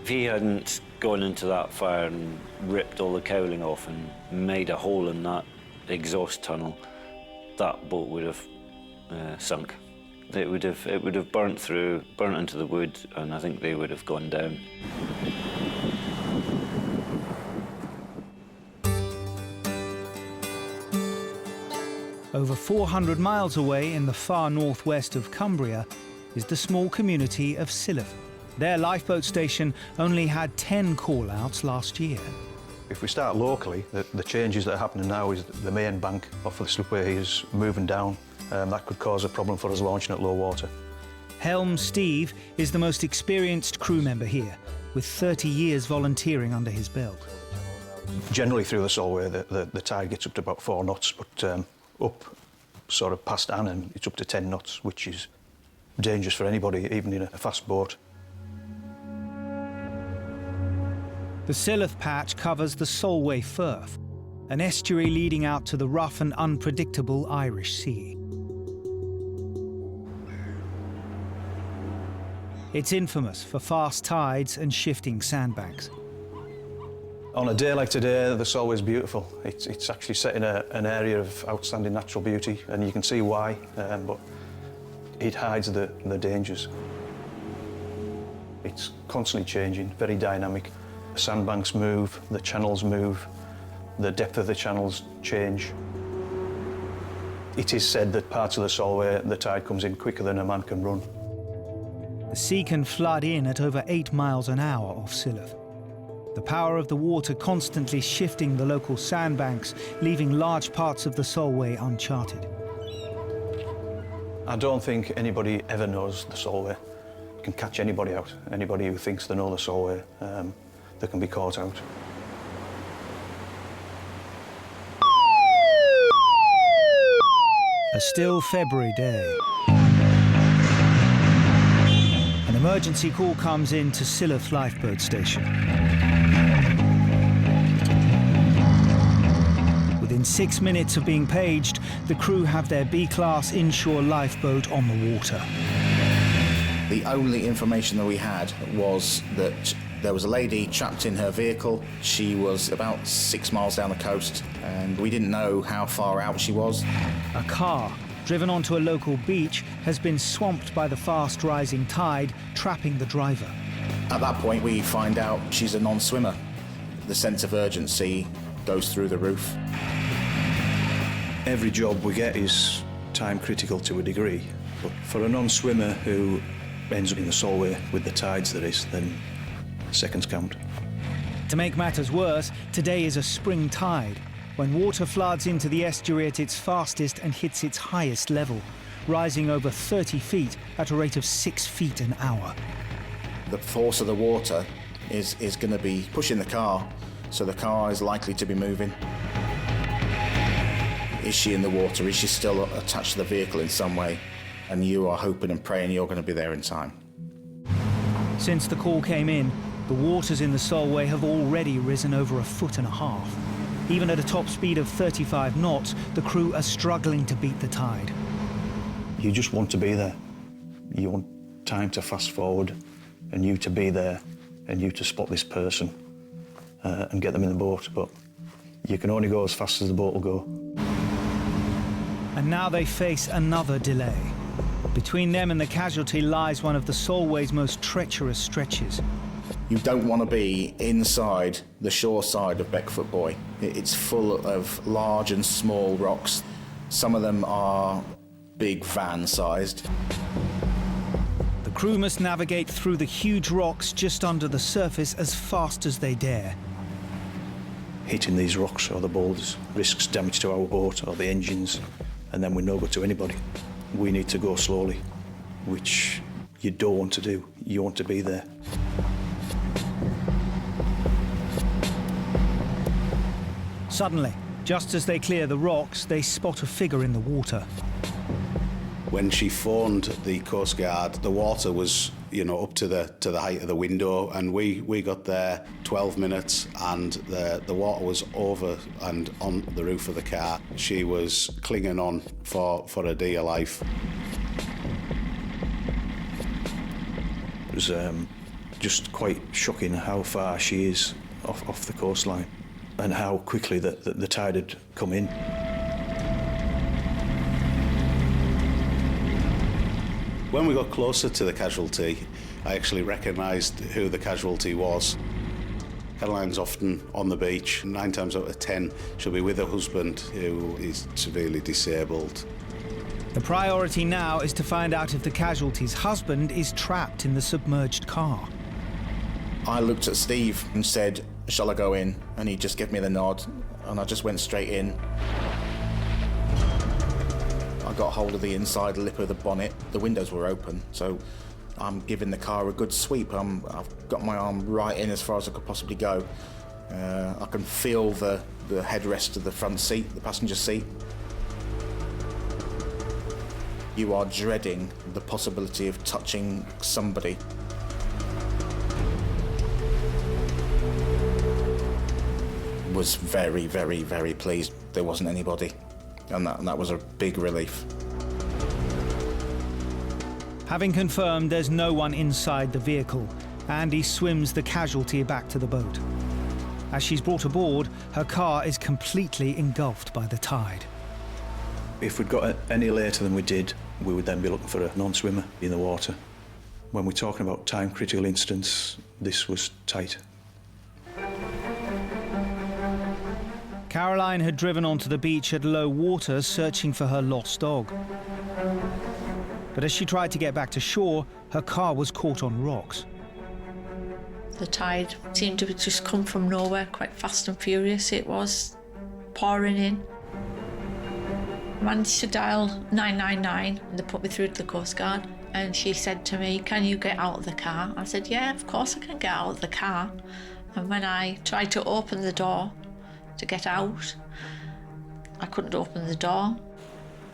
S14: If he hadn't gone into that fire and ripped all the cowling off and made a hole in that exhaust tunnel, that boat would have sunk. It would have burnt into the wood, and I think they would have gone down.
S1: Over 400 miles away in the far northwest of Cumbria is the small community of Silloth. Their lifeboat station only had 10 call-outs last year.
S19: If we start locally, the changes that are happening now is the main bank off of the slipway is moving down. That could cause a problem for us launching at low water.
S1: Helm Steve is the most experienced crew member here, with 30 years volunteering under his belt.
S19: Generally through the Solway, the tide gets up to about 4 knots, but up sort of past Annan, it's up to 10 knots, which is dangerous for anybody, even in a fast boat.
S1: The Silloth patch covers the Solway Firth, an estuary leading out to the rough and unpredictable Irish Sea. It's infamous for fast tides and shifting sandbanks.
S19: On a day like today, the Solway is beautiful. It's actually set in an area of outstanding natural beauty, and you can see why, but it hides the dangers. It's constantly changing, very dynamic. The sandbanks move, the channels move, the depth of the channels change. It is said that parts of the Solway, the tide comes in quicker than a man can run.
S1: The sea can flood in at over 8 miles an hour off Silloth. The power of the water constantly shifting the local sandbanks, leaving large parts of the Solway uncharted.
S19: I don't think anybody ever knows the Solway. You can catch anybody out. Anybody who thinks they know the Solway, they can be caught out.
S1: A still February day. An emergency call comes in to Silloth Lifeboat Station. Within Within 6 minutes of being paged, the crew have their B-class inshore lifeboat on the water.
S6: The only information that we had was that there was a lady trapped in her vehicle. She was about 6 miles down the coast, and we didn't know how far out she was.
S1: A car, driven onto a local beach, has been swamped by the fast-rising tide, trapping the driver.
S6: At that point, we find out she's a non-swimmer. The sense of urgency goes through the roof.
S18: Every job we get is time critical to a degree, but for a non-swimmer who ends up in the Solway with the tides there is, then seconds count.
S1: To make matters worse, today is a spring tide, when water floods into the estuary at its fastest and hits its highest level, rising over 30 feet at a rate of 6 feet an hour.
S6: The force of the water is going to be pushing the car, so the car is likely to be moving. Is she in the water? Is she still attached to the vehicle in some way? And you are hoping and praying you're going to be there in time.
S1: Since the call came in, the waters in the Solway have already risen over 1.5 feet. Even at a top speed of 35 knots, the crew are struggling to beat the tide.
S18: You just want to be there. You want time to fast forward and you to be there and you to spot this person and get them in the boat, but you can only go as fast as the boat will go.
S1: And now they face another delay. Between them and the casualty lies one of the Solway's most treacherous stretches.
S6: You don't want to be inside the shore side of Beckfoot Buoy. It's full of large and small rocks. Some of them are big van-sized.
S1: The crew must navigate through the huge rocks just under the surface as fast as they dare.
S18: Hitting these rocks or the boulders risks damage to our boat or the engines, and then we're no good to anybody. We need to go slowly, which you don't want to do. You want to be there.
S1: Suddenly, just as they clear the rocks, they spot a figure in the water.
S22: When she phoned the Coast Guard, the water was, up to the height of the window, and we got there 12 minutes, and the water was over and on the roof of the car. She was clinging on for her dear life.
S18: It was just quite shocking how far she is off the coastline and how quickly the tide had come in.
S22: When we got closer to the casualty, I actually recognised who the casualty was. Caroline's often on the beach. 9 times out of 10, she'll be with her husband, who is severely disabled.
S1: The priority now is to find out if the casualty's husband is trapped in the submerged car.
S6: I looked at Steve and said, "Shall I go in?" And he just gave me the nod, and I just went straight in. I got hold of the inside lip of the bonnet. The windows were open, so I'm giving the car a good sweep. I've got my arm right in as far as I could possibly go. I can feel the headrest of the front seat, the passenger seat. You are dreading the possibility of touching somebody. Was very, very, very pleased there wasn't anybody, and that was a big relief.
S1: Having confirmed there's no one inside the vehicle, Andy swims the casualty back to the boat. As she's brought aboard, her car is completely engulfed by the tide.
S18: If we'd got any later than we did, we would then be looking for a non-swimmer in the water. When we're talking about time-critical incidents, this was tight.
S1: Caroline had driven onto the beach at low water searching for her lost dog. But as she tried to get back to shore, her car was caught on rocks.
S24: The tide seemed to just come from nowhere, quite fast and furious it was, pouring in. I managed to dial 999 and they put me through to the Coast Guard, and she said to me, "Can you get out of the car?" I said, "Yeah, of course I can get out of the car." And when I tried to open the door to get out, I couldn't open the door.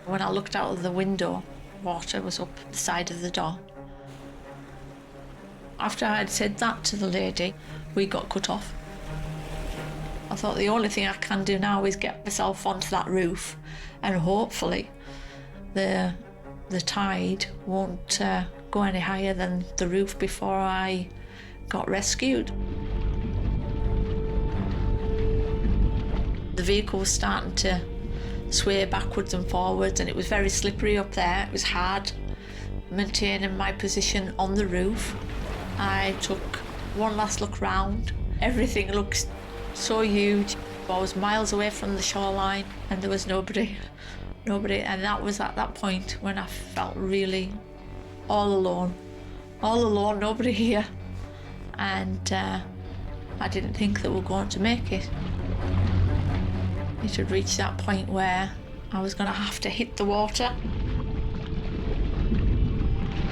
S24: When I looked out of the window, water was up the side of the door. After I had said that to the lady, we got cut off. I thought the only thing I can do now is get myself onto that roof, and hopefully the tide won't go any higher than the roof before I got rescued. The vehicle was starting to sway backwards and forwards, and it was very slippery up there. It was hard maintaining my position on the roof. I took one last look round. Everything looked so huge. I was miles away from the shoreline and there was nobody. And that was at that point when I felt really all alone, nobody here. And I didn't think that we were going to make it. It had reached that point where I was going to have to hit the water.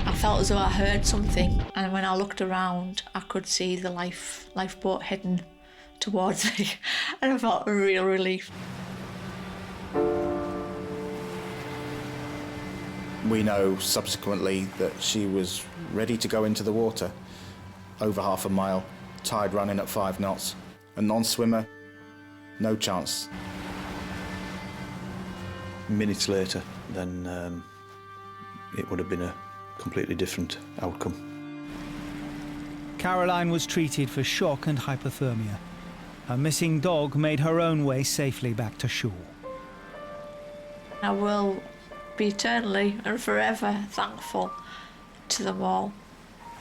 S24: I felt as though I heard something, and when I looked around, I could see the lifeboat heading towards me, and I felt a real relief.
S6: We know subsequently that she was ready to go into the water. Over half a mile, tide running at 5 knots. A non-swimmer, no chance.
S18: Minutes later, then it would have been a completely different outcome.
S1: Caroline was treated for shock and hypothermia. Her missing dog made her own way safely back to shore.
S24: I will be eternally and forever thankful to them all.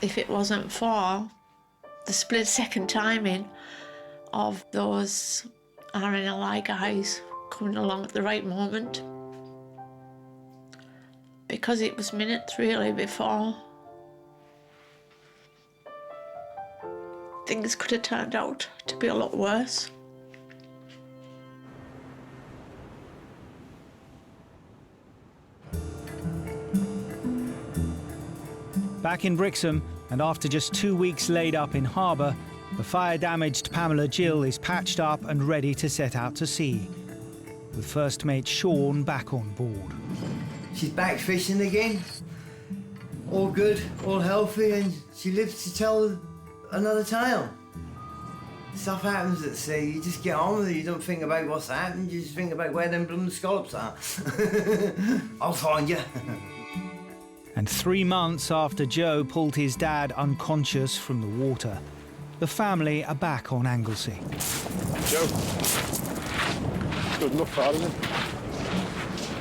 S24: If it wasn't for the split-second timing of those RNLI guys coming along at the right moment, because it was minutes really before things could have turned out to be a lot worse.
S1: Back in Brixham, and after just 2 weeks laid up in harbour, the fire-damaged Pamela Gill is patched up and ready to set out to sea, with first mate Sean back on board.
S3: She's back fishing again, all good, all healthy, and she lives to tell another tale. Stuff happens at sea, you just get on with it, you don't think about what's happened, you just think about where them blooming scallops are. I'll find you.
S1: And 3 months after Joe pulled his dad unconscious from the water, the family are back on Anglesey.
S13: Joe, good enough far, isn't it?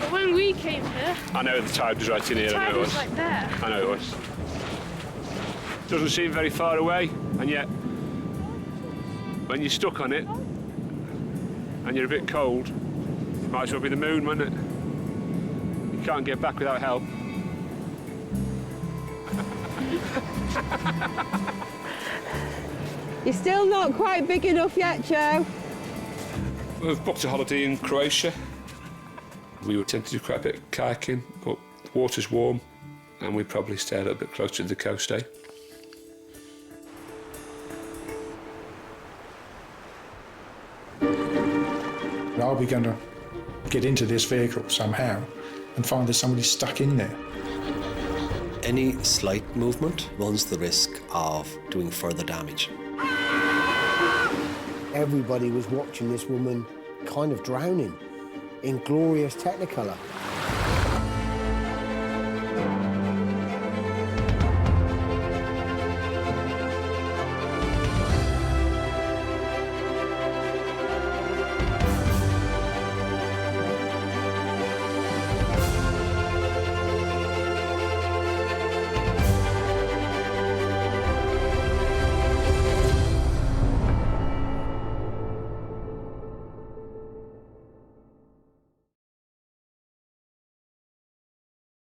S2: But when we came here...
S9: I know the tide was right in here.
S2: The tide was like there.
S9: I know it was. Doesn't seem very far away, and yet, when you're stuck on it, and you're a bit cold, it might as well be the moon, wouldn't it? You can't get back without help.
S4: You're still not quite big enough yet, Joe.
S7: We've booked a holiday in Croatia. We would tend to do quite a bit of kayaking, but the water's warm and we probably stay a little bit closer to the coast, eh?
S21: Are we going to get into this vehicle somehow and find there's somebody stuck in there?
S25: Any slight movement runs the risk of doing further damage.
S26: Everybody was watching this woman kind of drowning in glorious technicolor.